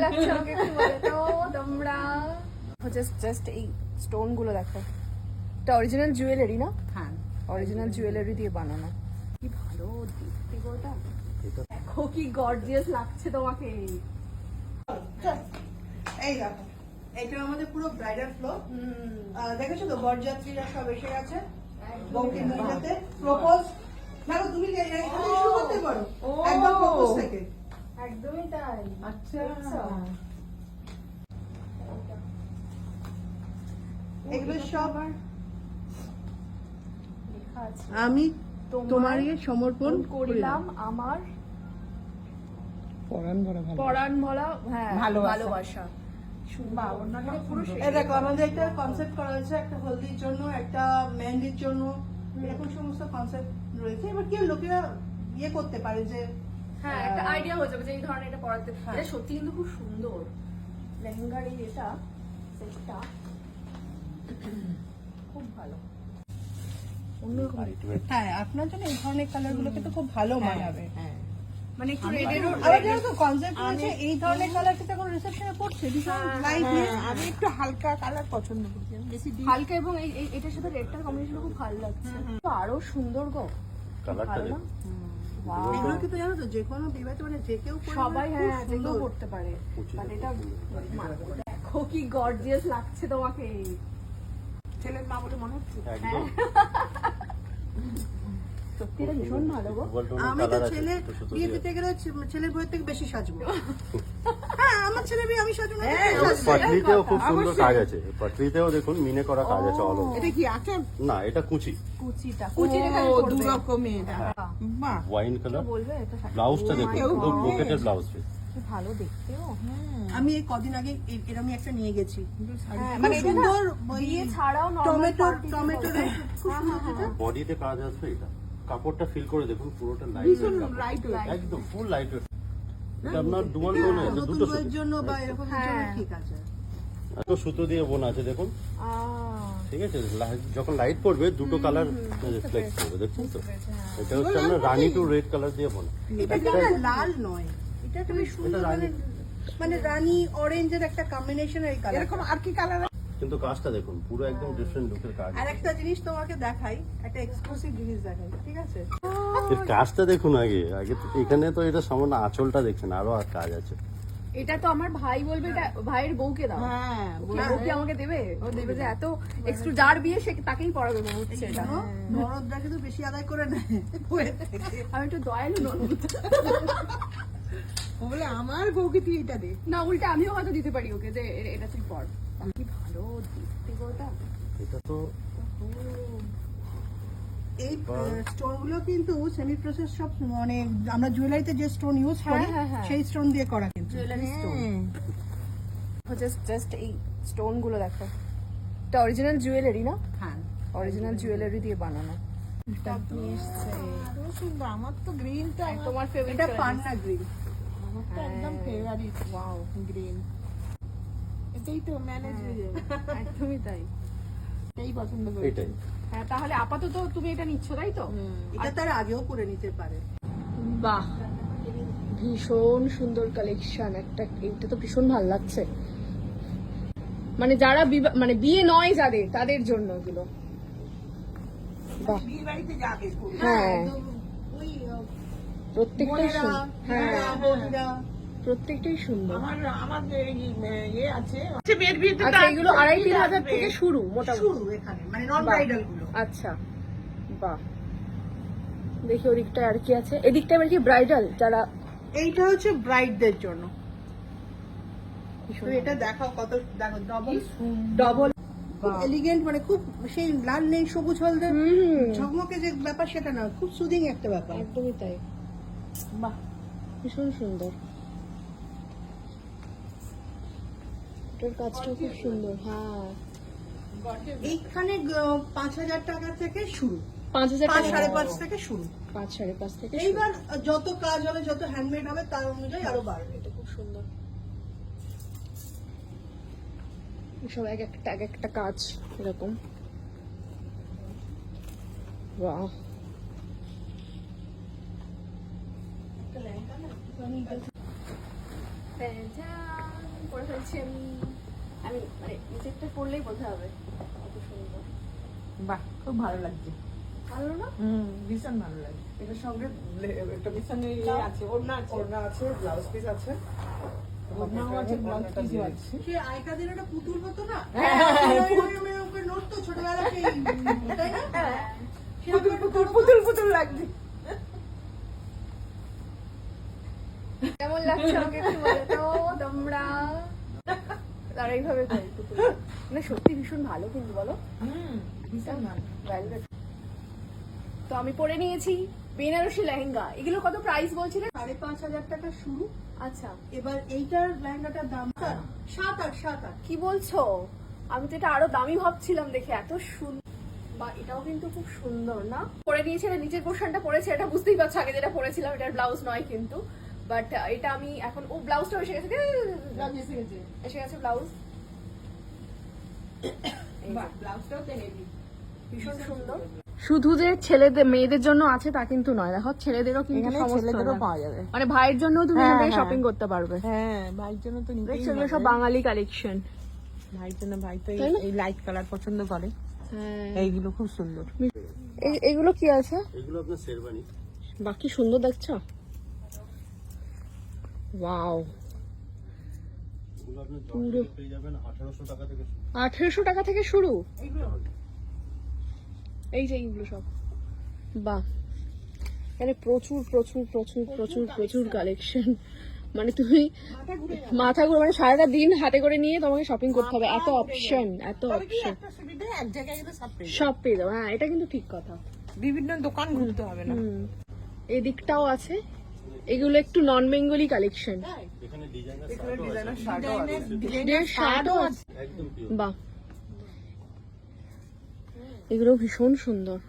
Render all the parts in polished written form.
লাগছে আমাকে একটু বলো তো তোমরা। জাস্ট এই স্টোন গুলো দেখো, এটা অরিজিনাল জুয়েলারি না? হ্যাঁ, অরিজিনাল জুয়েলারি দিয়ে বানানো। কি ভালো দেখতে গো ওটা। দেখো কি গর্জিয়াস লাগছে তোমাকে। এই দেখো, এটা আমাদের পুরো ব্রাইডাল ফ্লোর। দেখেছো তো বরযাত্রীরা সব এসে গেছে বউকে নিয়ে যেতে। প্রপোজ দেখো, তুমি এখানে শুরু করতে পারো একদম প্রপোজ থেকে। একদমই তাই। আচ্ছা, এগুলো সব লেখা আছে, আমি তোমার সমর্পণ করিলাম আমার পরাণ ভরা হ্যাঁ ভালোবাসা। এই দেখো, আমাদের একটা কনসেপ্ট করা হয়েছে, একটা হলদির জন্য, একটা মেহেন্দির জন্য, এরকম সমস্ত কনসেপ্ট রয়েছে। এবার কি লোকেরা ইয়ে করতে পারে যে হ্যাঁ একটা আইডিয়া হয়ে যাবে যে এই ধরনের এটা পরাতে। হ্যাঁ। এটা সত্যি কিন্তু খুব সুন্দর লেহেঙ্গার এই এটা সেটটা খুব ভালো, অন্যরকম দেখতে। হ্যাঁ, আপনার জন্য এই ধরনের কালার গুলোকে তো খুব ভালো মানাবে। মানে একটু রেডেরও আবার যেন তো কনসেপ্ট রয়েছে, এই ধরনের কালার কিন্তু এখন রিসেপশনে পড়ছে ভীষণ লাইট। আমি একটু হালকা কালার পছন্দ করি, বেশি হালকা, এবং এটার সাথে রেডটার কম্বিনেশন খুব ভালো লাগছে। তো আরো সুন্দর গো কালারটা ভালো না? Wow. এগুলো কিন্তু জানো তো যে কোনো বিবাহিত মানে যে কেউ পরে সবাই খুব হ্যাঁ যে কেউ সুন্দর। করতে পারে। কুচিটা মানে এটা খুব দেখো কি গর্জিয়াস লাগছে তোমাকে। ছেলের মা বলে মনে হচ্ছে। একদম সত্যি এটা ভীষণ ভালো গো। ডুয়াল টোনের আমি তো কালার আছে, ছেলে একটু সুতো বিয়ে দিয়ে। দিতে গেলে ছেলের বইয়ের থেকে বেশি সাজবো। হ্যাঁ, আমার ছেলে বিয়ে আমি সাজবো না। পাটলিতেও খুব সুন্দর কাজ আছে, পাটলিতেও দেখুন মিনে করা কাজ আছে অল ওভার। এটা কি আছে? না, এটা কুচি, কুচি রেখা ও, করবে। দু রকমের। বাহ, ওয়াইন কালার। বলবে এটা ব্লাউজটা দেখুন, Oh my পুরো God. ব্রোকেটের ব্লাউজ পিস। কি ভালো দেখতেও। আমি এই কদিন আগে এরকম একটা নিয়ে গেছি, হ্যাঁ, খুব মানে এটা না সুন্দর বিয়ে ছাড়াও টমেটো নরমাল টমেটো খুব সুন্দর যেটা। বডিতে কাজ আছে, এটা কাপড়টা ফিল করে দেখুন, পুরোটা ভীষণ লাইট লাইট ওয়েট। একদম ফুল লাইট। এটা আপনার ডুয়াল টোন আছে, নতুন দুটো বইয়ের সুতো, জন্য বা এরকম জন্য হ্যাঁ। ঠিক আছে। এত সুতো দিয়ে বোনা আছে দেখুন, ঠিক আছে। যখন লাইট পড়বে দুটো কালার রিফ্লেক্ট করবে, দেখছেন তো। এটা হচ্ছে আপনার রানি টু রেড কালার দিয়ে বোনা। এটা কিন্তু না লাল নয়, এটা খুবই সুন্দর, রানী। মানে রানী অরেঞ্জের একটা কম্বিনেশন এই কালার। এরকম আর কি কালার? কিন্তু কাজটা দেখুন, পুরো একদম ডিফারেন্ট লুকের কাজ। আর একটা জিনিস তোমাকে দেখাই, একটা এক্সক্লুসিভ জিনিস দেখাই, ঠিক আছে? এর কাজটা দেখুন আগে আগে তো এখানে তো এটা সামান্য আঁচলটা দেখছেন, আরো আর কাজ আছে। এটা তো আমার ভাই বলবে এটা ভাইয়ের বউকে দাও। হ্যাঁ, বউ কি আমাকে দেবে? ও দেবে যে এত এক্সট্রা যার বিয়ে সে তাকেই পড়াবে মনে হচ্ছে এটা। নরদরা কিন্তু বেশি আদায় করে নেয় বইয়ের থেকে। আমি একটু দয়ালু ননদ। ও বলে আমার বউকে তুই এটা দে। না উল্টা আমিও হয়তো দিতে পারি ওকে যে এটা তুই পড়। কি ভালো দেখতে গো ওটা। এটা তো এই স্টোন গুলো কিন্তু সেমি প্রসেস সব, মানে আমরা জুয়েলারিতে যে স্টোন ইউজ করি হ্যাঁ, হ্যাঁ। সেই স্টোন দিয়ে করা কিন্তু। Jewellery stone. জাস্ট এই স্টোন গুলো দেখো, এটা অরিজিনাল জুয়েলারি না? হ্যাঁ, অরিজিনাল জুয়েলারি দিয়ে বানানো। নিয়ে এসছে। আরো সুন্দর। আমার তো গ্রিনটা তোমার ফেভারিট এটা পান্না গ্রিন। আমার তো একদম ফেভারিট। Wow, green. এটাই তো ম্যানেজ হয়ে যাবে। একদমই তাই। এটাই পছন্দ করি। এটাই। হ্যাঁ তাহলে আপাতত তুমি এটা নিচ্ছ তাই তো? এটা তার আগেও করে নিতে পারে। বাহ ভীষণ সুন্দর কালেকশন একটা। এটা তো ভীষণ ভালো লাগছে, মানে যারা মানে বিয়ে নয় যাদের, তাদের জন্য এগুলো। বাহ বিয়ে বাড়িতে যাবে। হ্যাঁ ওই প্রত্যেকটাই বোনেরা, সুন্দর। হ্যাঁ বৌদিরা, প্রত্যেকটাই সুন্দর। আমাদের ইয়ে আছে। মেয়ের বিয়েতে আচ্ছা এগুলো 2,500-3,000 থেকে শুরু মোটামুটি। শুরু এখানে, মানে নন ব্রাইডাল গুলো। আচ্ছা বাহ, দেখি ওদিকটা আর কি আছে। এদিকটা এবার কি ব্রাইডাল যারা? এইটা হচ্ছে ব্রাইডদের জন্য। ভীষণ তো এটা দেখাও কত, দেখো ডবল ডবল খুব এলিগেন্ট, মানে খুব সেই লাল নেই সবুজ হলদে হুম ঝকমকে যে ব্যাপার সেটা না, খুব সুদিং একটা ব্যাপার। একদমই তাই। বাহ ভীষণ সুন্দর, এটার কাজটা খুব সুন্দর। হ্যাঁ এইখানে 5,000 টাকা থেকে শুরু, 5,000 5 টাকা, 5.5 থেকে শুরু। 5-5.5 থেকে শুরু। এইবার যত কাজ হবে, যত হ্যান্ডমেড হবে, তার অনুযায়ী আরো বাড়বে। এটা খুব সুন্দর, সব এক একটা কাজ এরকম। বাহ করে ফেলছি আমি মানে নিচেরটা করলেই বোঝা হবে কত সুন্দর। বাহ, খুব ভালো লাগছে। ভালো না? ভীষণ ভালো লাগছে। এটার সঙ্গে একটা পিছনে আছে, ওড়না আছে, ওড়না আছে, ব্লাউজ পিস আছে, ওড়নাও আছে, ব্লাউজ পিসও আছে। সে আইকাদের একটা পুতুল মতো না, হ্যাঁ, নড়তো ছোটবেলা সেই, তাই না? পুতুল পুতুল পুতুল পুতুল লাগছে। কেমন লাগছে আমাকে একটু বলো তো তোমরা। তারা এইভাবে করি পুতুল। না সত্যি ভীষণ ভালো কিন্তু বলো। ভীষণ ভালো। Velvet। তো আমি পরে নিয়েছি বেনারসি লেহেঙ্গা। এগুলো কত প্রাইস বলছিলে? 5,500 টাকা শুরু। আচ্ছা এবার এইটার লেহেঙ্গাটার দাম 7,800। কি বলছো? আমি তো এটা আরো দামি ভাবছিলাম দেখে, এত সুন্দর। বা এটাও কিন্তু খুব সুন্দর না? পরে নিয়েছে, এটা নিচের পোর্শনটা পরেছে, এটা বুঝতেই পারছো আগে যেটা পরেছিলাম এটার ব্লাউজ নয় কিন্তু। বাট এটা আমি এখন, ও ব্লাউজটা এসে গেছে, এসে গেছে ব্লাউজ। বাহ, ব্লাউজটাও তো হেভি। ভীষণ সুন্দর। শুধু যে ছেলেদের মেয়েদের জন্য আছে তা কিন্তু নয়, দেখো ছেলেদেরও কিন্তু এখানে সমস্ত ছেলেদেরও আছে। পাওয়া যাবে। মানে ভাইয়ের জন্য তুমি হ্যাঁ, এখান থেকে হ্যাঁ। শপিং করতে পারবে। হ্যাঁ, ভাইয়ের জন্য তো নিতেই দেখছো এগুলো হবে। সব বাঙালি কালেকশন। ভাইয়ের জন্য, ভাই তো তাই না? এই লাইট কালার পছন্দ করে। এইগুলো খুব সুন্দর। এগুলো কি আছে? এগুলো আপনার শেরবানি। বাকি সুন্দর দেখছো? ওয়াও, এগুলো আপনি জর্জেট পেয়ে যাবেন 1800 টাকা থেকে শুরু। 1800 টাকা থেকে শুরু। এই যে এইগুলো সব, বাহ, এখানে প্রচুর প্রচুর প্রচুর প্রচুর প্রচুর কালেকশন। মানে তুমি মাথা ঘুরে, মানে সারাটা দিন হাতে করে নিয়ে তোমাকে শপিং করতে হবে, এত অপশন, এত তবে কি অপশন। একটা সুবিধা, এক জায়গায় গেলে সব পেয়ে যাবে। সব পেয়ে যাবো, হ্যাঁ এটা কিন্তু ঠিক কথা। বিভিন্ন দোকান ঘুরতে হবে না। এদিকটাও আছে, এগুলো একটু নন বেঙ্গলি কালেকশন। এখানে ডিজাইনার শার্টও আছে, একদম পিওর। বাহ, এগুলো ভীষণ সুন্দর।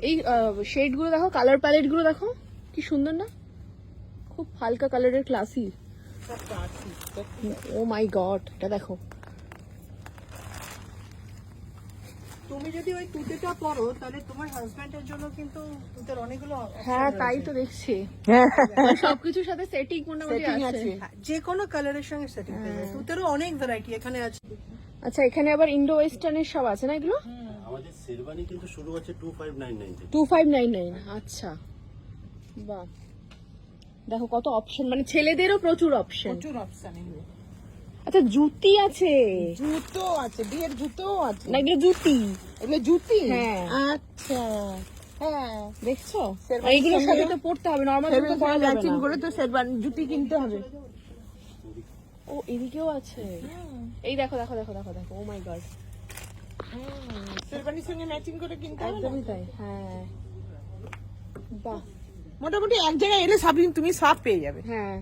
এই শেড গুলো দেখো, কালার প্যালেট গুলো দেখো কি সুন্দর না? খুব হালকা কালারের, ক্লাসি। ও মাই গড, এটা দেখো। তুমি যদি ওই তুতেটা পরো তাহলে তোমার হাজবেন্ডের জন্য কিন্তু তুতের অনেকগুলো option হ্যাঁ রয়েছে। তাই তো দেখছি, সবকিছুর সাথে সেটিং মোটামুটি Setting আছে। আছে। হ্যাঁ, যে কোনো কালারের সঙ্গে সেটিং পেয়ে যাবে। তুতেরও অনেক ভ্যারাইটি এখানে আছে। আচ্ছা, এখানে আবার ইন্ডো ওয়েস্টার্নের সব আছে না এগুলো? আমাদের শেরবানি কিন্তু শুরু হচ্ছে 2599 থেকে। 2599। আচ্ছা, বাহ, দেখো কত অপশন, মানে ছেলেদেরও প্রচুর অপশন। প্রচুর অপশন এগুলো। আচ্ছা জুতি আছে, জুতো আছে, বিয়ের জুতো আছে। না এগুলো জুতি, এগুলো জুতি? হ্যাঁ। আচ্ছা, হ্যাঁ। দেখছো? শেরবানির আর এগুলোর সাথে সঙ্গে তো পড়তে হবে, নরমাল জুতো পরা যাবে ম্যাচিং না। করে তো শেরবানি জুতি কিনতে হবে। ও এদিকেও আছে, এই দেখো দেখো দেখো দেখো দেখো, ও মাই গড, শেরবানির সঙ্গে ম্যাচিং করে কিনতে হবে না? একদমই তাই, হ্যাঁ, বাহ, মোটামুটি এক জায়গায় এলে সব তুমি সব পেয়ে যাবে। হ্যাঁ।